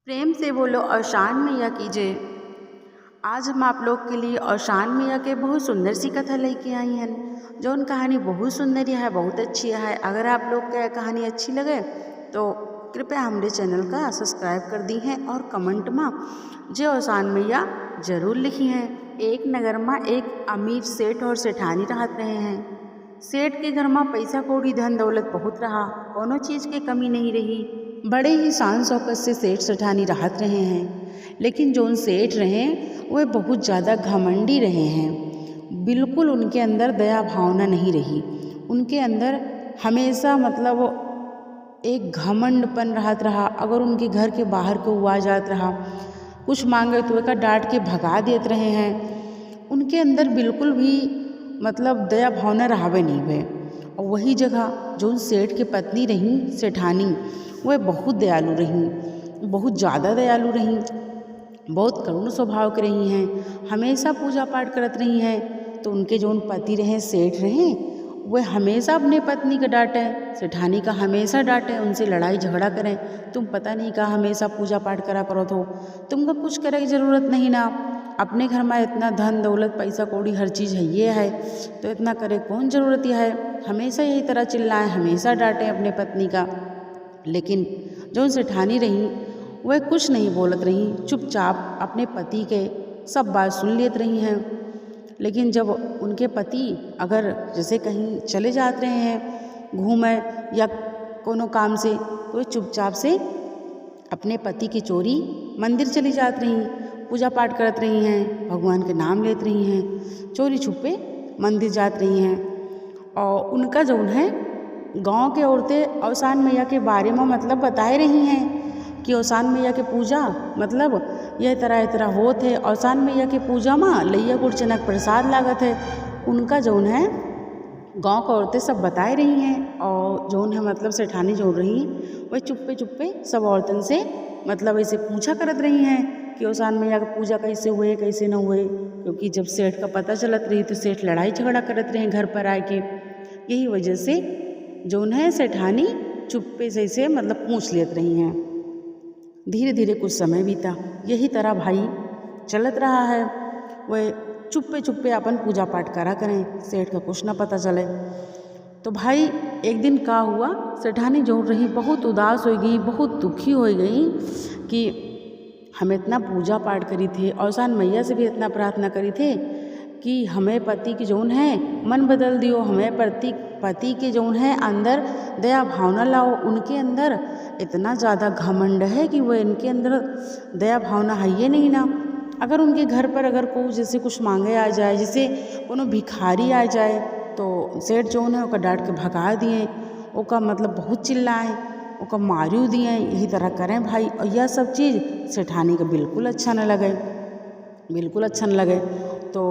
प्रेम से बोलो औशान मैया की जय। आज हम आप लोग के लिए औशान मैया के बहुत सुंदर सी कथा लेके आई हैं। जो उन कहानी बहुत सुंदर है, बहुत अच्छी है। अगर आप लोग के कहानी अच्छी लगे तो कृपया हमारे चैनल का सब्सक्राइब कर दी हैं और कमेंट में जय औशान मैया जरूर लिखी हैं। एक नगर में एक अमीर सेठ और सेठानी रहत रहे हैं। सेठ के घर में पैसा कौड़ी धन दौलत बहुत रहा, कोनो चीज़ की कमी नहीं रही। बड़े ही शान शौकत से सेठ सेठानी रहत रहे हैं। लेकिन जो उन सेठ रहे वह बहुत ज़्यादा घमंडी रहे हैं। बिल्कुल उनके अंदर दया भावना नहीं रही। उनके अंदर हमेशा एक घमंडपन रहत रहा। अगर उनके घर के बाहर को आ जात रहा, कुछ मांगे तो एक डांट के भगा देते रहे हैं। उनके अंदर बिल्कुल भी दया भावना रहावे नहीं हुए। और वही जगह जो उन सेठ की पत्नी रही सेठानी, वह बहुत दयालु रहीं, बहुत ज़्यादा दयालु रहीं, बहुत करुण स्वभाव की रही हैं। हमेशा पूजा पाठ करत रही हैं। तो उनके जो उन पति रहे सेठ रहे, वह हमेशा अपने पत्नी का डांटें, सेठानी का हमेशा डांटें, उनसे लड़ाई झगड़ा करें। तुम पता नहीं कहा हमेशा पूजा पाठ करा करो, तो तुमको कुछ करे की ज़रूरत नहीं ना। अपने घर में इतना धन दौलत पैसा कौड़ी हर चीज़ है ये है, तो इतना करे कौन ज़रूरत है। हमेशा यही तरह चिल्लाएं, हमेशा डांटें अपने पत्नी का। लेकिन जो सेठानी रही वह कुछ नहीं बोलत रही, चुपचाप अपने पति के सब बात सुन लेते रही हैं। लेकिन जब उनके पति अगर जैसे कहीं चले जाते रहे हैं घूमे या कोनो काम से, तो वे चुपचाप से अपने पति की चोरी मंदिर चली जाती रही, पूजा पाठ करत रही हैं, भगवान के नाम लेते रही हैं, चोरी छुपे मंदिर जाती रही हैं। और उनका जो है गांव के औरतें औशान मैया के बारे में बताए रही हैं कि औशान मैया के पूजा यह तरह होत है। औशान मैया के पूजा में लैया गुड़ चनक प्रसाद लागत है। उनका जौन है गांव की औरतें सब बताए रही हैं। और जौन है सेठानी जो रही वह चुप्पे चुप्पे सब औरतन से ऐसे पूछा करत रही हैं कि औशान मैया का पूजा कैसे हुए कैसे न हुए। क्योंकि जब सेठ का पता चलत रही तो सेठ लड़ाई झगड़ा करत रहे घर पर आके। यही वजह से जौन है सेठानी चुप्पे से इसे पूछ लेत रही हैं। धीरे धीरे कुछ समय बीता, यही तरह भाई चलत रहा है। वह चुप्पे चुप्पे अपन पूजा पाठ करा करें, सेठ का कुछ ना पता चले। तो भाई एक दिन का हुआ, सेठानी जो रही बहुत उदास हो गई, बहुत दुखी हो गई कि हम इतना पूजा पाठ करी थे, औशान मैया से भी इतना प्रार्थना करी थे कि हमें पति की जौन है मन बदल दियो, हमें पति के जौन है अंदर दया भावना लाओ। उनके अंदर इतना ज़्यादा घमंड है कि वह इनके अंदर दया भावना है ये नहीं ना। अगर उनके घर पर अगर कोई जैसे कुछ मांगे आ जाए, जैसे कोनो भिखारी आ जाए, तो सेठ जौन है ओका डांट के भगा दिए, ओका बहुत चिल्लाए, ओका मारू दिए, यही तरह करें भाई। और यह सब चीज़ सेठानी का बिल्कुल अच्छा न लगे, बिल्कुल अच्छा न लगे। तो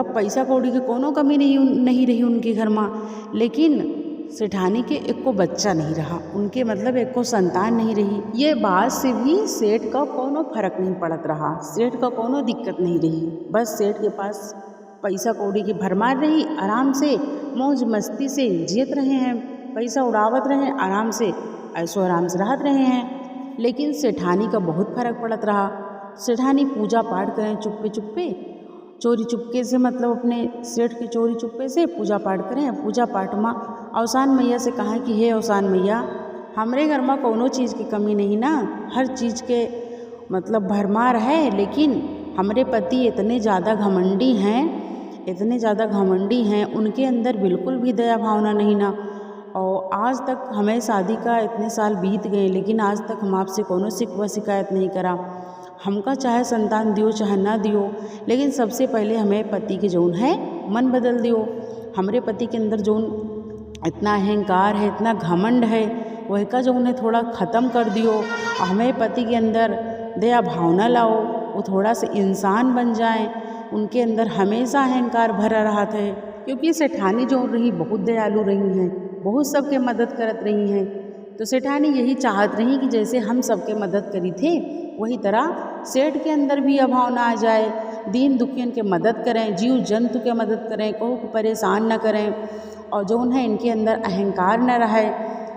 पैसा कौड़ी की कोनो कमी नहीं रही उनके घर में। लेकिन सेठानी के एक को बच्चा नहीं रहा, उनके एक को संतान नहीं रही। ये बात से भी सेठ का कोनो फर्क नहीं पड़त रहा, सेठ का कोनो दिक्कत नहीं रही। बस सेठ के पास पैसा कौड़ी की भरमार रही, आराम से मौज मस्ती से जियत रहे हैं, पैसा उड़ावत रहे, आराम से ऐसो आराम से रहत रहे हैं। लेकिन सेठानी का बहुत फर्क पड़त रहा। सेठानी पूजा पाठ करें चुप्पे चुप्पे, चोरी चुपके से अपने सेठ की चोरी चुप्पे से पूजा पाठ करें। पूजा पाठ में औशान मैया से कहा कि हे औशान मैया, हमरे घर में कोनो चीज़ की कमी नहीं ना, हर चीज़ के भरमार है। लेकिन हमरे पति इतने ज़्यादा घमंडी हैं, इतने ज़्यादा घमंडी हैं, उनके अंदर बिल्कुल भी दया भावना नहीं ना। और आज तक हमें शादी का इतने साल बीत गए, लेकिन आज तक हम आपसे कोनो शिकवा शिकायत नहीं करा। हमका चाहे संतान दियो चाहे ना दियो, लेकिन सबसे पहले हमें पति के जौन है मन बदल दियो। हमरे पति के अंदर जौन इतना अहंकार है, इतना घमंड है, वह का जौन है थोड़ा ख़त्म कर दियो। और हमें पति के अंदर दया भावना लाओ, वो थोड़ा सा इंसान बन जाए। उनके अंदर हमेशा अहंकार भरा रहा था। क्योंकि सेठानी जो रही बहुत दयालु रही हैं, बहुत सबके मदद करत रही हैं। तो सेठानी यही चाहत रही कि जैसे हम सबके मदद करी थे, वही तरह सेठ के अंदर भी अभावना आ जाए, दीन दुखियन के मदद करें, जीव जंतु के मदद करें, को परेशान न करें। और जो है इनके अंदर अहंकार न रहे,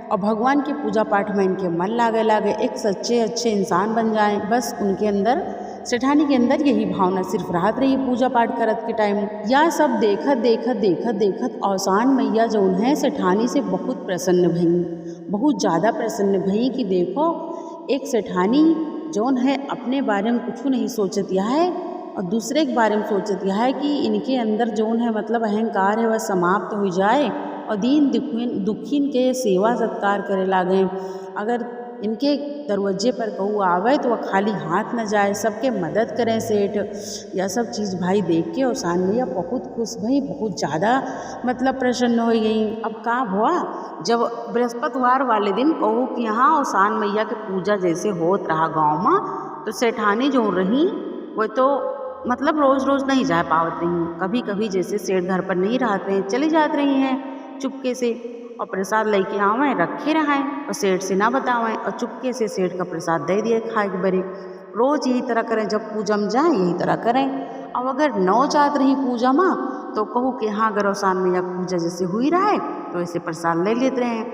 और भगवान के पूजा पाठ में इनके मन लागे एक सच्चे अच्छे इंसान बन जाएं। बस उनके अंदर सेठानी के अंदर यही भावना सिर्फ रहत रही पूजा पाठ करत के टाइम। यह सब देखत औसान मैया जो है सेठानी से बहुत प्रसन्न भई, बहुत ज़्यादा प्रसन्न भई कि देखो एक सेठानी जौन है अपने बारे में कुछ नहीं सोचत यह है और दूसरे के बारे में सोचत यह है कि इनके अंदर जौन है मतलब अहंकार है वह समाप्त हो जाए और दीन दुखीन के सेवा सत्कार करे लागे। अगर इनके दरवाजे पर कहू आवे तो वह खाली हाथ न जाए, सबके मदद करें सेठ। यह सब चीज़ भाई देख के औसान मैया बहुत खुश भई, बहुत ज़्यादा मतलब प्रसन्न हो गई। अब का हुआ जब बृहस्पतिवार वाले दिन कहू कि यहाँ औसान मैया के पूजा जैसे होत रहा गाँव में, तो सेठानी जो रही वो तो मतलब रोज़ रोज़ नहीं जा पावत रही, कभी कभी जैसे सेठ घर पर नहीं रहते हैं चली जात रही हैं चुपके से और प्रसाद लेके आवें रखे रहें और सेठ से ना बतावें और चुपके से सेठ का प्रसाद दे दिए खाए के बरे। रोज़ यही तरह करें, जब पूजा में जाएँ यही तरह करें। अब अगर नौ जात रही पूजा में तो कहूँ कि हाँ अगर औसान मैया पूजा जैसे हुई रहे तो ऐसे प्रसाद ले लेते रहें,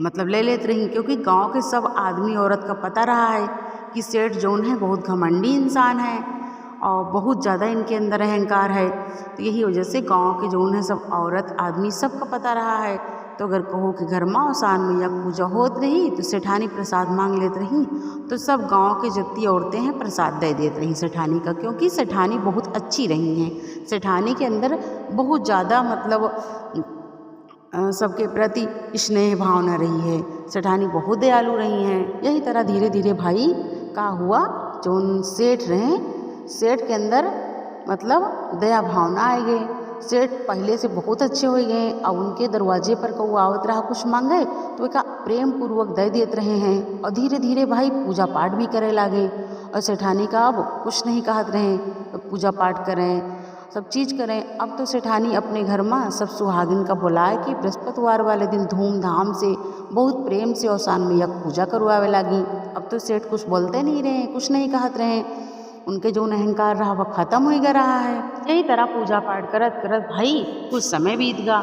मतलब ले लेते रहीं, क्योंकि गाँव के सब आदमी औरत का पता रहा है कि सेठ जौन है बहुत घमंडी इंसान है और बहुत ज़्यादा इनके अंदर अहंकार है। तो यही वजह से गांव के जौन है सब औरत आदमी सबका पता रहा है। तो अगर कहो कि घर में औसान मैया पूजा होत रही तो सेठानी प्रसाद मांग लेते रही, तो सब गांव के जितनी औरतें हैं प्रसाद दे देती रहीं सेठानी का, क्योंकि सेठानी बहुत अच्छी रही हैं। सेठानी के अंदर बहुत ज़्यादा मतलब सबके प्रति स्नेह भावना रही है, सेठानी बहुत दयालु रही हैं। यही तरह धीरे धीरे भाई का हुआ जो सेठ रहे, सेठ के अंदर मतलब दया भावना आ गई। सेठ पहले से बहुत अच्छे हो गए। अब उनके दरवाजे पर कौ आवत रहा कुछ मांगे तो एक प्रेम पूर्वक दे देते रहे हैं और धीरे धीरे भाई पूजा पाठ भी करे लागे। और सेठानी का अब कुछ नहीं कहत रहे, तो पूजा पाठ करें सब चीज़ करें। अब तो सेठानी अपने घर में सब सुहागिन का बुलाए कि बृहस्पतिवार वाले दिन धूमधाम से बहुत प्रेम से औसान मैया पूजा करवावे लगी। अब तो सेठ कुछ बोलते नहीं रहे, कुछ नहीं कहत रहे, उनके जो अहंकार रहा वह खत्म हो गया रहा है। यही तरह पूजा पाठ करत करत भाई कुछ समय बीत गया।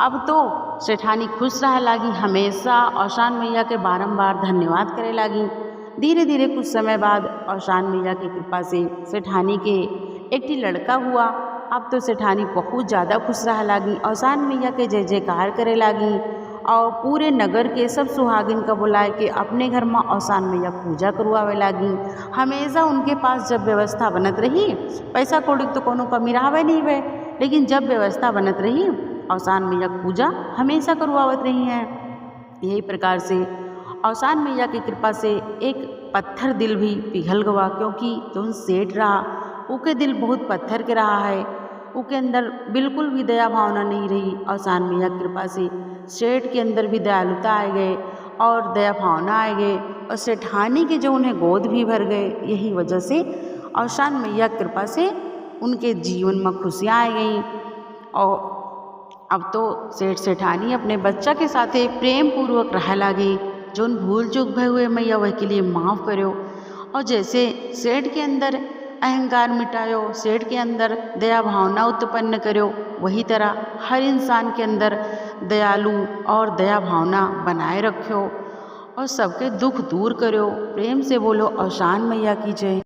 अब तो सेठानी खुश रह लागी, हमेशा औसान मैया के बारंबार धन्यवाद करे लागी। धीरे धीरे कुछ समय बाद औसान मैया की कृपा से सेठानी के एक लड़का हुआ। अब तो सेठानी बहुत ज़्यादा खुश रह लागी, औसान मैया के जय जयकार करे लागी और पूरे नगर के सब सुहागिन का बुलाए के अपने घर में औसान मैया पूजा करवावे लागी। हमेशा उनके पास जब व्यवस्था बनत रही, पैसा कौड़ी तो कोनो कमी रहावे नहीं वे, लेकिन जब व्यवस्था बनत रही औसान मैया पूजा हमेशा करवावत रही हैं। यही प्रकार से औसान मैया की कृपा से एक पत्थर दिल भी पिघल गवा, क्योंकि जो सेठ रहा उके दिल बहुत पत्थर के रहा है, उके अंदर बिल्कुल भी दया भावना नहीं रही। औसान मैया की कृपा से सेठ के अंदर भी दयालुता आ गए और दया भावना आ गए और सेठानी के जो उन्हें गोद भी भर गए। यही वजह से औसान मैया की कृपा से उनके जीवन में खुशियाँ आ गईं। और अब तो सेठ सेठानी अपने बच्चा के साथ प्रेम पूर्वक रह लागे। जोन भूल चूक भय हुए मैया वह के लिए माफ़ करो। और जैसे सेठ के अंदर अहंकार मिटायो, सेठ के अंदर दया भावना उत्पन्न करो, वही तरह हर इंसान के अंदर दयालु और दया भावना बनाए रखो और सबके दुख दूर करो। प्रेम से बोलो औसान मैया की जय।